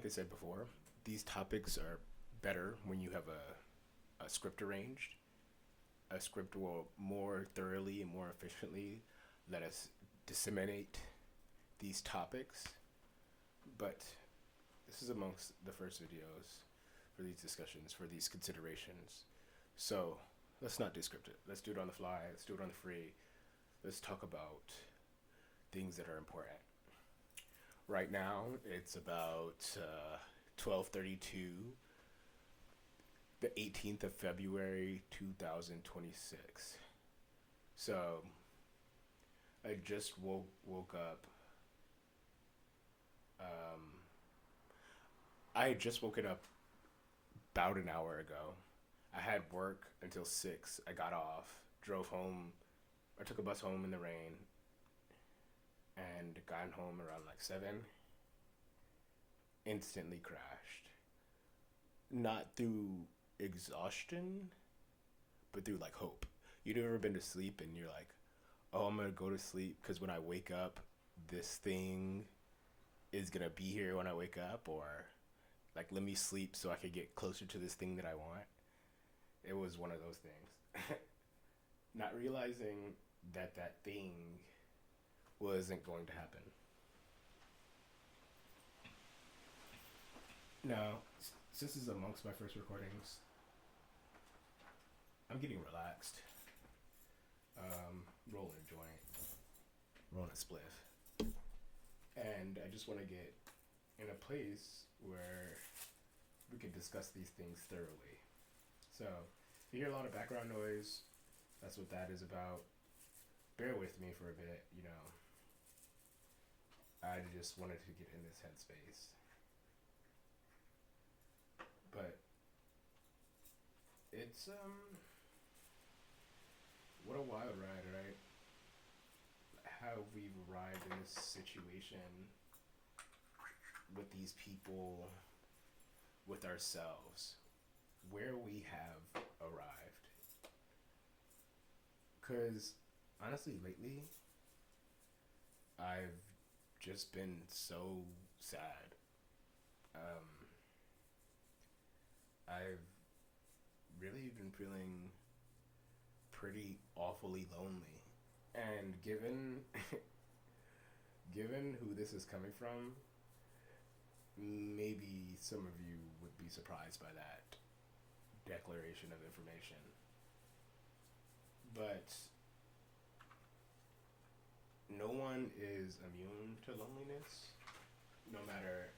like I said before, these topics are better when you have a script arranged. A script will more thoroughly and more efficiently let us disseminate these topics. But this is amongst the first videos for these discussions, for these considerations. So let's not do scripted. Let's do it on the fly. Let's do it on the free. Let's talk about things that are important. Right now, it's about 12:32, the 18th of February, 2026. So I just woke up. Um, I had just woken up about an hour ago. I had work until 6. I got off, drove home. I took a bus home in the rain and got home around like 7. Instantly crashed. Not through exhaustion, but through like hope. You've ever been to sleep and you're like, oh, I'm gonna go to sleep because when I wake up, this thing is gonna be here when I wake up, or like let me sleep so I could get closer to this thing that I want. It was one of those things. Not realizing that that thing wasn't going to happen. Now, since this is amongst my first recordings, I'm getting relaxed. Rolling a joint, rolling a spliff. And I just want to get in a place where we can discuss these things thoroughly. So, if you hear a lot of background noise, that's what that is about. Bear with me for a bit, you know. I just wanted to get in this headspace. But it's what a wild ride, right? How we've arrived in this situation with these people, with ourselves, where we have arrived. Because honestly, lately, I've just been so sad. I've really been feeling pretty awfully lonely. And given given who this is coming from, maybe some of you would be surprised by that declaration of information. But no one is immune to loneliness, no matter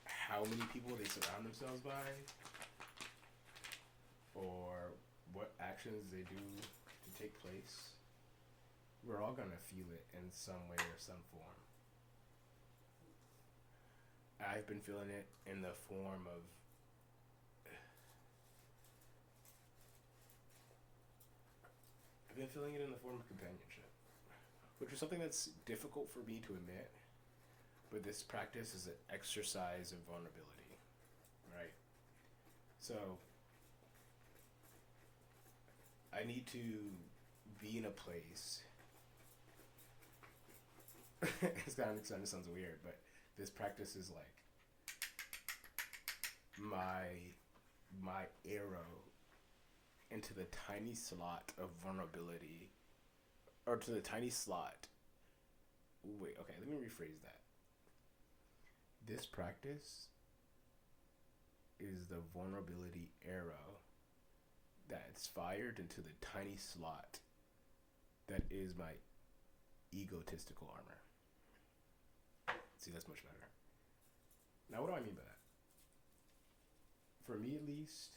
how many people they surround themselves by or what actions they do to take place. We're all gonna feel it in some way or some form. I've been feeling it in the form of companionship, which is something that's difficult for me to admit, but this practice is an exercise in vulnerability, right? So I need to be in a place. It sounds weird, but this practice is like my arrow into the tiny slot of vulnerability, or to the tiny slot. Wait, okay, let me rephrase that. This practice is the vulnerability arrow that's fired into the tiny slot that is my egotistical armor. See, that's much better. Now, what do I mean by that? For me, at least,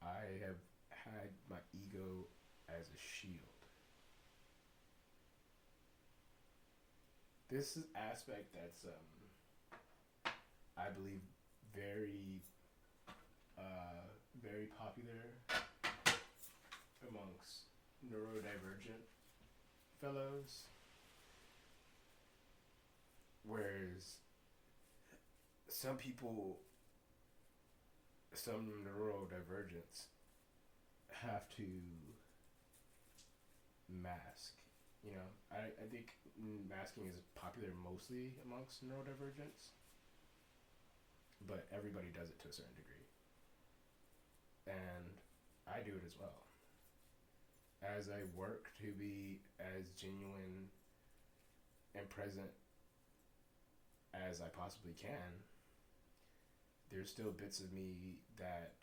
I have had my ego as a shield. This is aspect that's, I believe, very, very popular amongst neurodivergent fellows. Whereas some people, some neurodivergents have to mask. You know, I think masking is popular mostly amongst neurodivergents. but everybody does it to a certain degree. And I do it as well. As I work to be as genuine and present as I possibly can, there's still bits of me that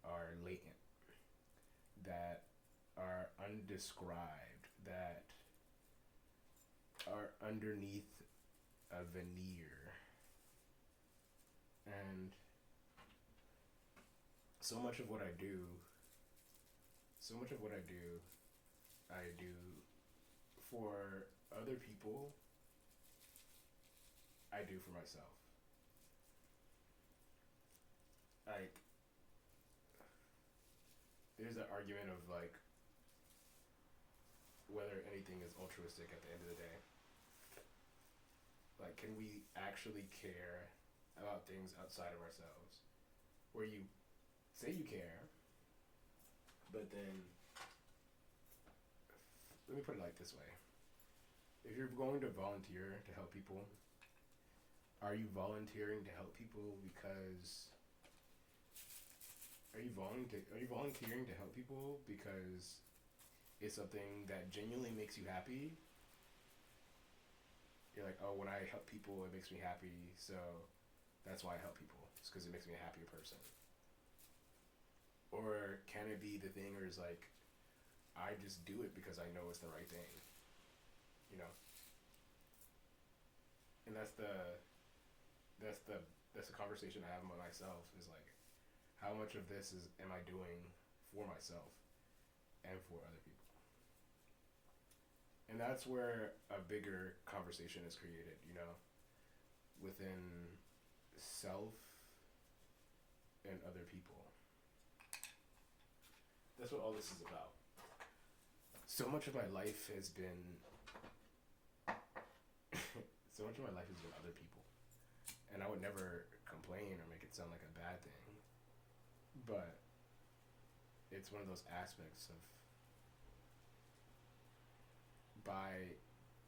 are latent, that are undescribed, that are underneath a veneer. And so much of what I do, I do for other people, I do for myself. Like, there's an argument of like whether anything is altruistic at the end of the day. Like, can we actually care about things outside of ourselves? Where you say you care, but then, let me put it like this way. If you're going to volunteer to help people, are you volunteering to help people because are you volunteering to help people because it's something that genuinely makes you happy? You're like, oh, when I help people, it makes me happy, so that's why I help people. It's because it makes me a happier person. Or can it be the thing where it's like, I just do it because I know it's the right thing, you know? And that's the conversation I have with myself, is like, how much of this am I doing for myself and for other people? And that's where a bigger conversation is created, you know, within self and other people. That's what all this is about. So much of my life has been other people. And I would never complain or make it sound like a bad thing. But it's one of those aspects of, by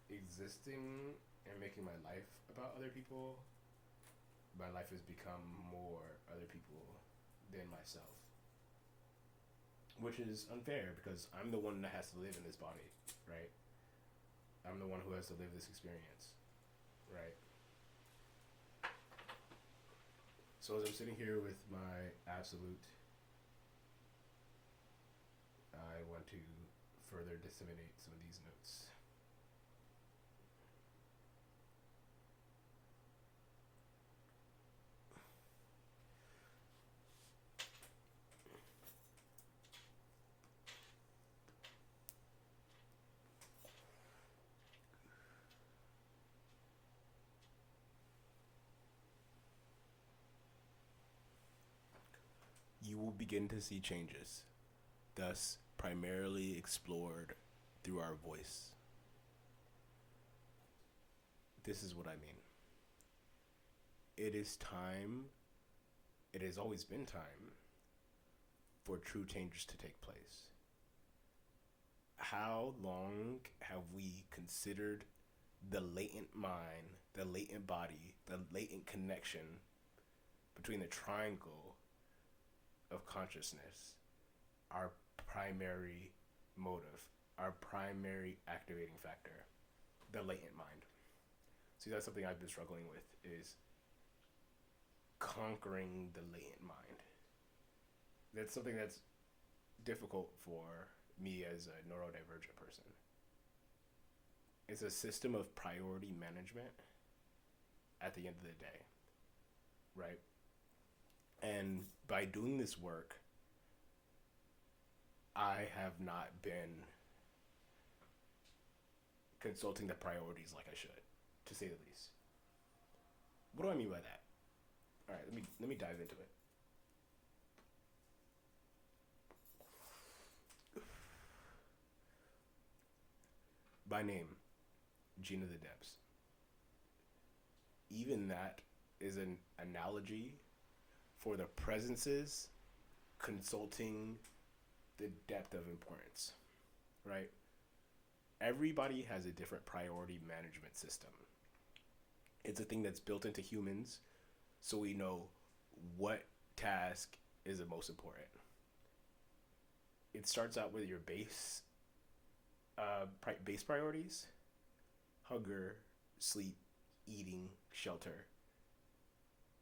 existing and making my life about other people, my life has become more other people than myself. Which is unfair because I'm the one that has to live in this body, right? I'm the one who has to live this experience, right? So as I'm sitting here with my absolute, I want to further disseminate some of these notes. You will begin to see changes, thus primarily explored through our voice. This is what I mean. It is time, it has always been time, for true changes to take place. How long have we considered the latent mind, the latent body, the latent connection between the triangle of consciousness, our primary motive, our primary activating factor, the latent mind? See, that's something I've been struggling with, is conquering the latent mind. That's something that's difficult for me as a neurodivergent person. It's a system of priority management at the end of the day, right? And by doing this work, I have not been consulting the priorities like I should, to say the least. What do I mean by that? All right, let me dive into it. By name, Gina the Depths. Even that is an analogy for the presences consulting the depth of importance, right? Everybody has a different priority management system. It's a thing that's built into humans so we know what task is the most important. It starts out with your base priorities: hunger, sleep, eating, shelter.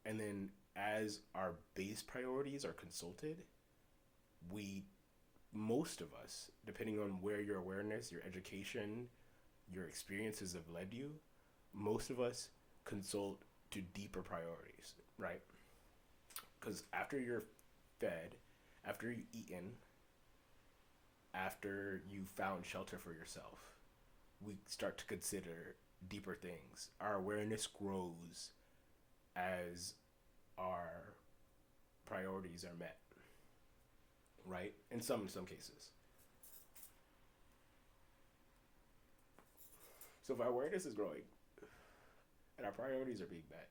And then as our base priorities are consulted, we, most of us, depending on where your awareness, your education, your experiences have led you, most of us consult to deeper priorities, right? Because after you're fed, after you've eaten, after you found shelter for yourself, we start to consider deeper things. Our awareness grows as our priorities are met, right? In some cases. So if our awareness is growing and our priorities are being met,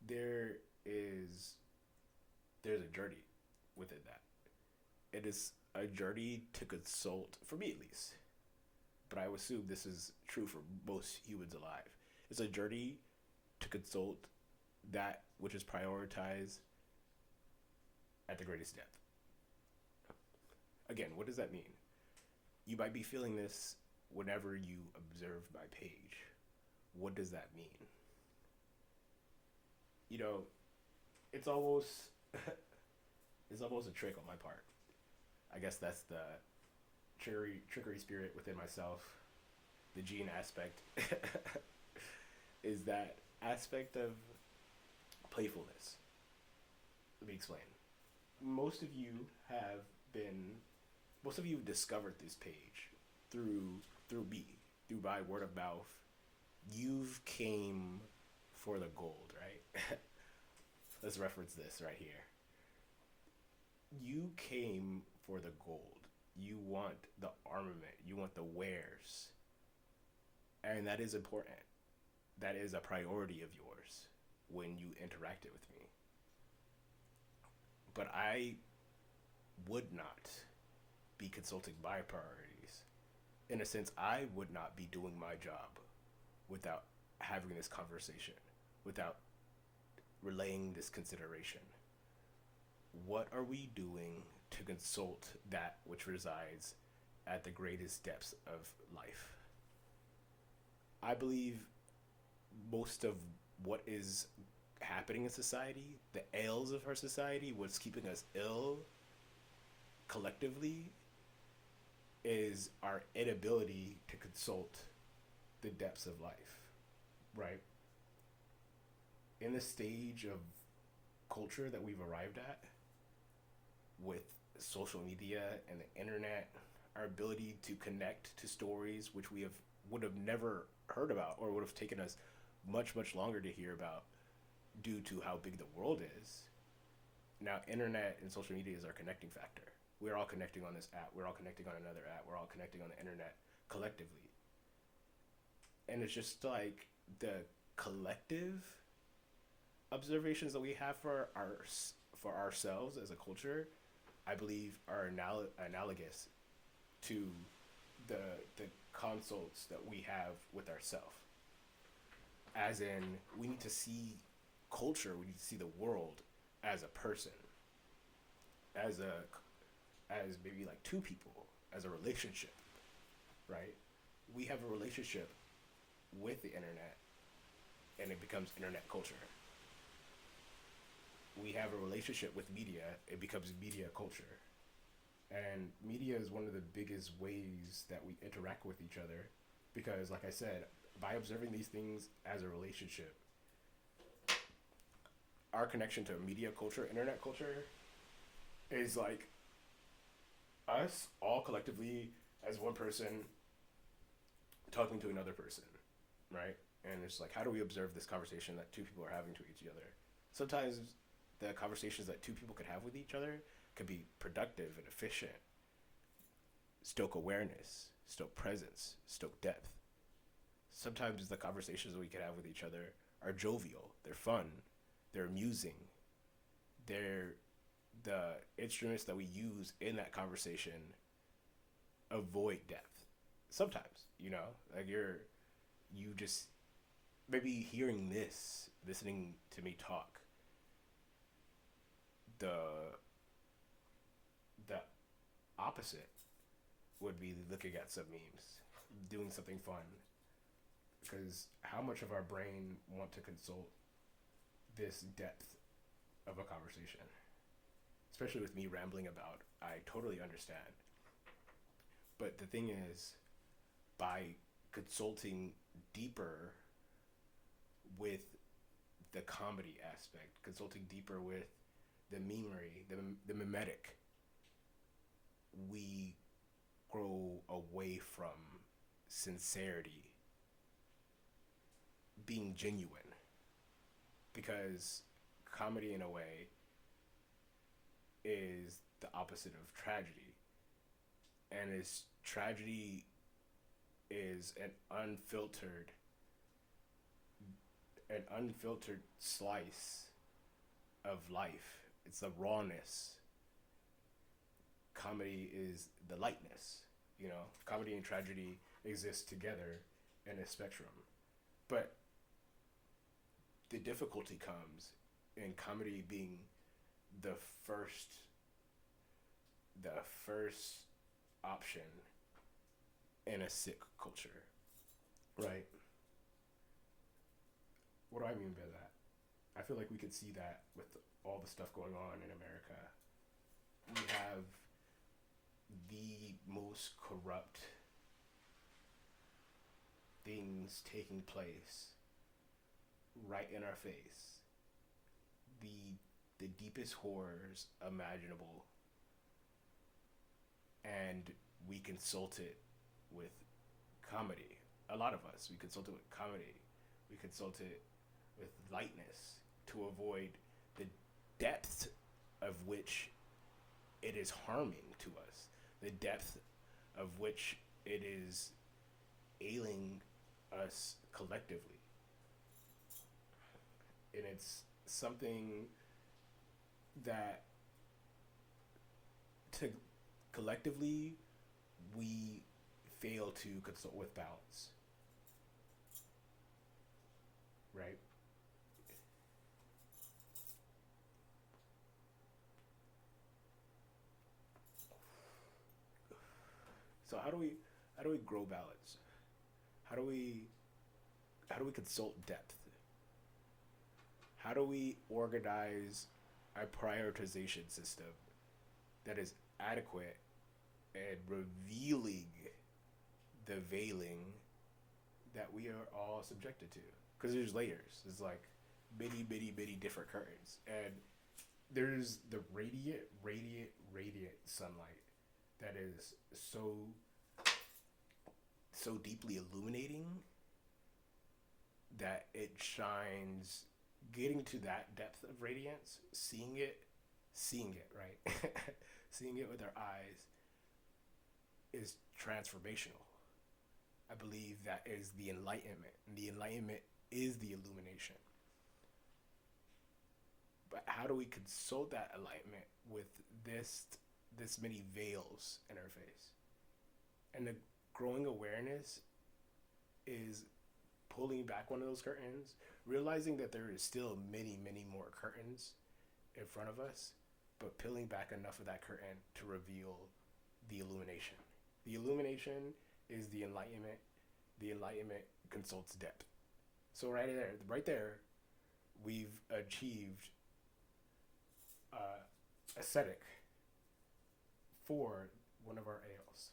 there is there's a journey within that. It is a journey to consult, for me at least, but I would assume this is true for most humans alive. It's a journey to consult that which is prioritized at the greatest depth. Again, what does that mean? You might be feeling this whenever you observe my page. What does that mean? You know, it's almost it's almost a trick on my part. I guess that's the trickery spirit within myself, the gene aspect, is that aspect of playfulness. Let me explain. Most of you have been, most of you have discovered this page through me, through my word of mouth. You've came for the gold, right? Let's reference this right here. You came for the gold. You want the armament. You want the wares. And that is important. That is a priority of yours when you interacted with me. But I would not be consulting my priorities. In a sense, I would not be doing my job without having this conversation, without relaying this consideration. What are we doing to consult that which resides at the greatest depths of life? I believe most of what is happening in society, the ails of our society, what's keeping us ill collectively, is our inability to consult the depths of life, right? In the stage of culture that we've arrived at with social media and the internet, our ability to connect to stories which we would have never heard about, or would have taken us much longer to hear about due to how big the world is. Now, internet and social media is our connecting factor. We're all connecting on this app. We're all connecting on another app. We're all connecting on the internet collectively. And it's just like the collective observations that we have for ourselves as a culture, I believe, are analogous to the consults that we have with ourselves. As in, we need to see culture, we need to see the world as a person, as maybe like two people, as a relationship, right? We have a relationship with the internet, and it becomes internet culture. We have a relationship with media, it becomes media culture. And media is one of the biggest ways that we interact with each other, because, like I said, by observing these things as a relationship, our connection to media culture, internet culture, is like us all collectively as one person talking to another person, right? And it's like, how do we observe this conversation that two people are having to each other? Sometimes the conversations that two people could have with each other could be productive and efficient, stoke awareness, stoke presence, stoke depth. Sometimes the conversations we could have with each other are jovial, they're fun, they're amusing, they're the instruments that we use in that conversation avoid depth. Sometimes, like you just maybe hearing this, listening to me talk, the the opposite would be looking at some memes, doing something fun. Because how much of our brain want to consult this depth of a conversation? Especially with me rambling about, I totally understand. But the thing is, by consulting deeper with the comedy aspect, consulting deeper with the memery, the mimetic, we grow away from sincerity, being genuine. Because comedy, in a way, is the opposite of tragedy. And its tragedy is an unfiltered slice of life. It's the rawness. Comedy is the lightness. Comedy and tragedy exist together in a spectrum. But the difficulty comes in comedy being the first the first option in a sick culture. Right. What do I mean by that? I feel like we could see that with all the stuff going on in America. We have the most corrupt things taking place right in our face. The deepest horrors imaginable. And we consult it with comedy. A lot of us, we consult it with comedy. We consult it with lightness to avoid the depth of which it is harming to us, the depth of which it is ailing us collectively. And it's something that collectively we fail to consult with balance. Right? So how do we grow balance? How do we consult depth? How do we organize a prioritization system that is adequate and revealing the veiling that we are all subjected to? Because there's layers. There's like many different curtains. And there's the radiant sunlight that is so deeply illuminating that it shines, getting to that depth of radiance, seeing it, right? Seeing it with our eyes is transformational. I believe that is the enlightenment. And the enlightenment is the illumination. But how do we consult that enlightenment with this many veils in our face? And the growing awareness is pulling back one of those curtains, realizing that there is still many more curtains in front of us, but peeling back enough of that curtain to reveal the illumination. The illumination is the enlightenment. The enlightenment consults depth. So right there, we've achieved aesthetic for one of our ails.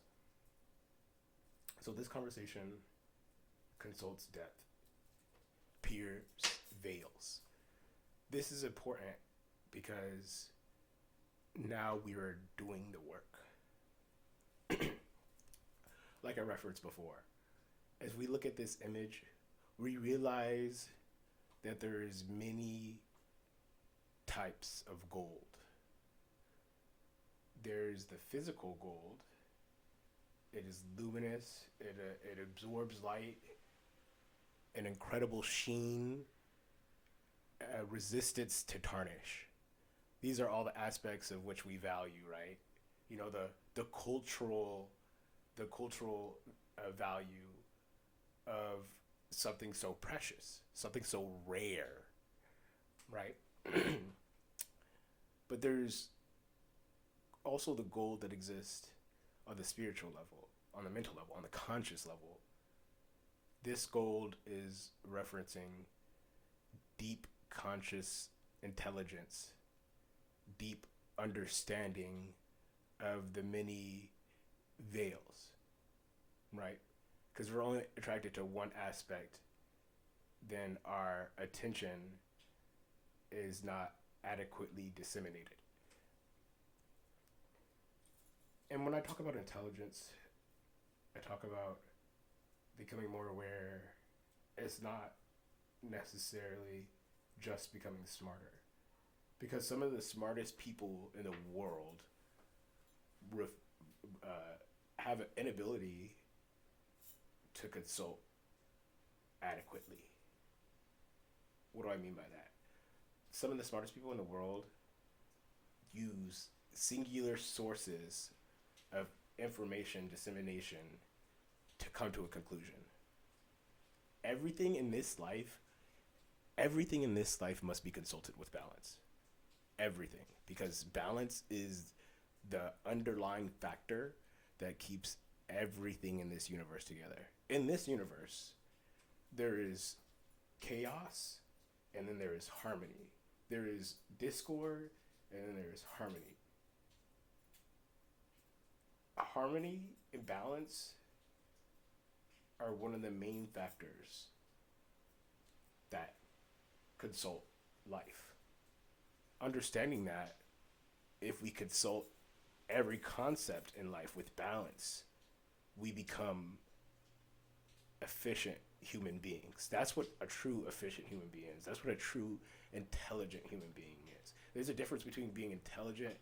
So this conversation consults depth, pierce veils. This is important because now we are doing the work. Like I referenced before, as we look at this image, we realize that there is many types of gold. There's the physical gold. It is luminous. It absorbs light, an incredible sheen, resistance to tarnish. These are all the aspects of which we value, right? The cultural value of something so precious, something so rare, right? But there's also the gold that exists on the spiritual level, on the mental level, on the conscious level. This gold is referencing deep conscious intelligence, deep understanding of the many veils, right? Because we're only attracted to one aspect, then our attention is not adequately disseminated. And when I talk about intelligence, I talk about becoming more aware. It's not necessarily just becoming smarter. Because some of the smartest people in the world have an inability to consult adequately. What do I mean by that? Some of the smartest people in the world use singular sources of information dissemination to come to a conclusion. Everything in this life, everything in this life must be consulted with balance. Everything. Because balance is the underlying factor that keeps everything in this universe together. In this universe, there is chaos and then there is harmony. There is discord and then there is harmony. Harmony and balance are one of the main factors that consult life. Understanding that if we consult every concept in life with balance, we become efficient human beings. That's what a true efficient human being is. That's what a true intelligent human being is. There's a difference between being intelligent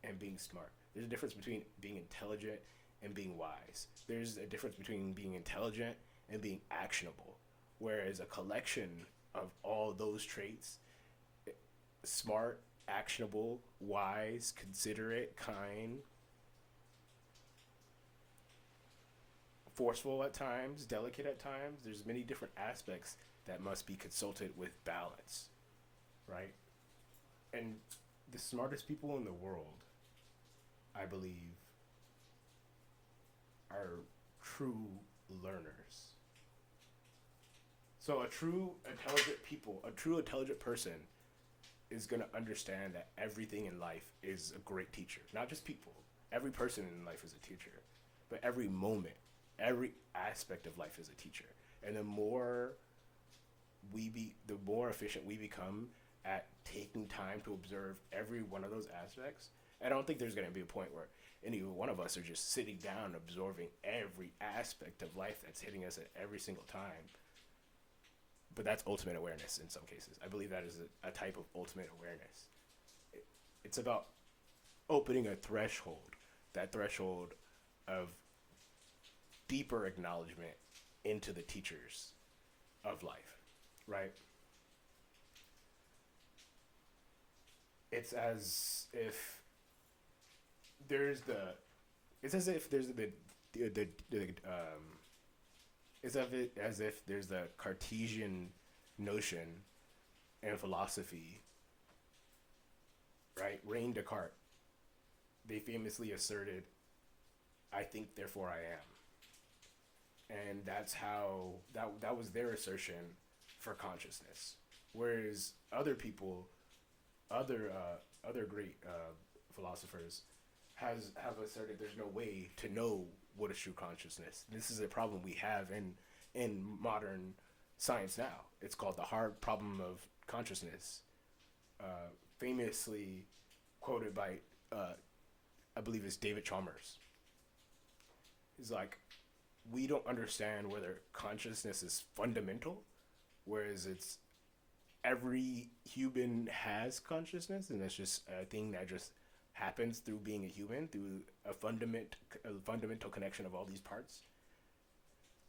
and being smart. There's a difference between being intelligent and being wise. There's a difference between being intelligent and being actionable. Whereas a collection of all those traits, smart, actionable, wise, considerate, kind, forceful at times, delicate at times, there's many different aspects that must be consulted with balance, right? And the smartest people in the world, I believe, are true learners. So a true intelligent person is going to understand that everything in life is a great teacher. Not just people. Every person in life is a teacher. But every moment, every aspect of life is a teacher. And the more efficient we become at taking time to observe every one of those aspects, I don't think there's going to be a point where any one of us are just sitting down absorbing every aspect of life that's hitting us at every single time. But that's ultimate awareness in some cases. I believe that is a type of ultimate awareness. It's about opening a threshold, that threshold of deeper acknowledgement into the teachers of life, right? It's as if there's the it's as if there's the it's as if there's the Cartesian notion and philosophy, right? René Descartes, they famously asserted, "I think, therefore I am," and that's how that was their assertion for consciousness. Whereas other people, other great philosophers, have asserted there's no way to know what is true consciousness. This is a problem we have in modern science now. It's called the hard problem of consciousness. Famously quoted by, I believe it's David Chalmers. He's like, we don't understand whether consciousness is fundamental, whereas it's every human has consciousness, and that's just a thing that just happens through being a human, through a fundamental connection of all these parts,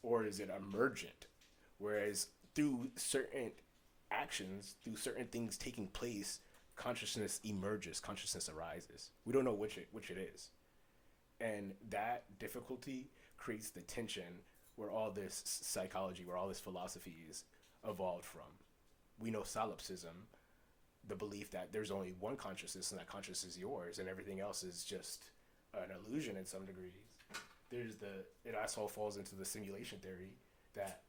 or is it emergent, whereas through certain actions, through certain things taking place, consciousness emerges, consciousness arises. We don't know which it is, and that difficulty creates the tension where all this psychology, where all this philosophy is evolved from. We know solipsism, the belief that there's only one consciousness and that consciousness is yours and everything else is just an illusion in some degrees. It also falls into the simulation theory that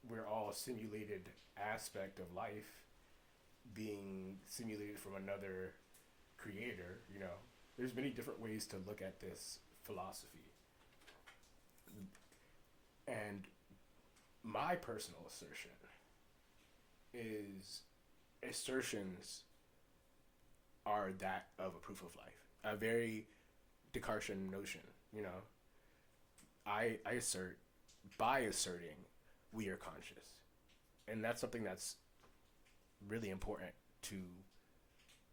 we're all a simulated aspect of life being simulated from another creator, you know. There's many different ways to look at this philosophy. And my personal assertion is assertions are that of a proof of life. A very Descartesian notion, you know. I assert, by asserting, we are conscious. And that's something that's really important to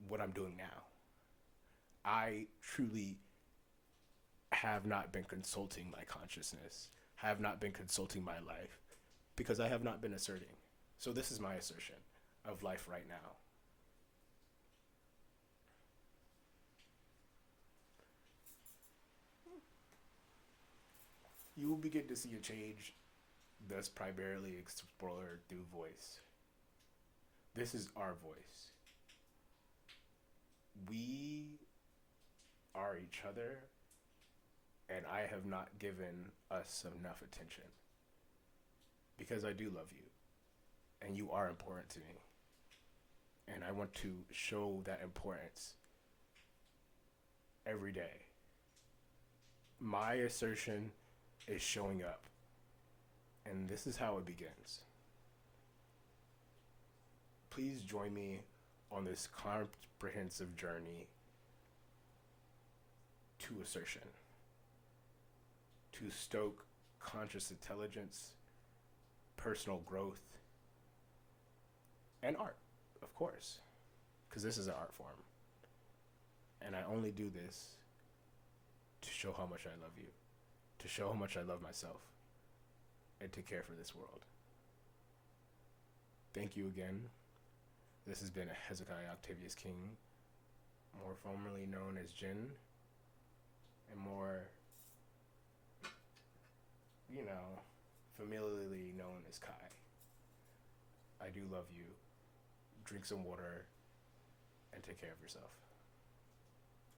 what I'm doing now. I truly have not been consulting my consciousness, have not been consulting my life, because I have not been asserting. So this is my assertion of life right now. You will begin to see a change that's primarily explored through voice. This is our voice. We are each other, and I have not given us enough attention. Because I do love you, and you are important to me. And I want to show that importance every day. My assertion is showing up. And this is how it begins. Please join me on this comprehensive journey to assertion, to stoke conscious intelligence, personal growth, and art, of course, because this is an art form. And I only do this to show how much I love you, to show how much I love myself, and to care for this world. Thank you again. This has been Hezekiah Octavius King, more formerly known as Jin, and more, you know, familiarly known as Kai. I do love you. Drink some water and take care of yourself.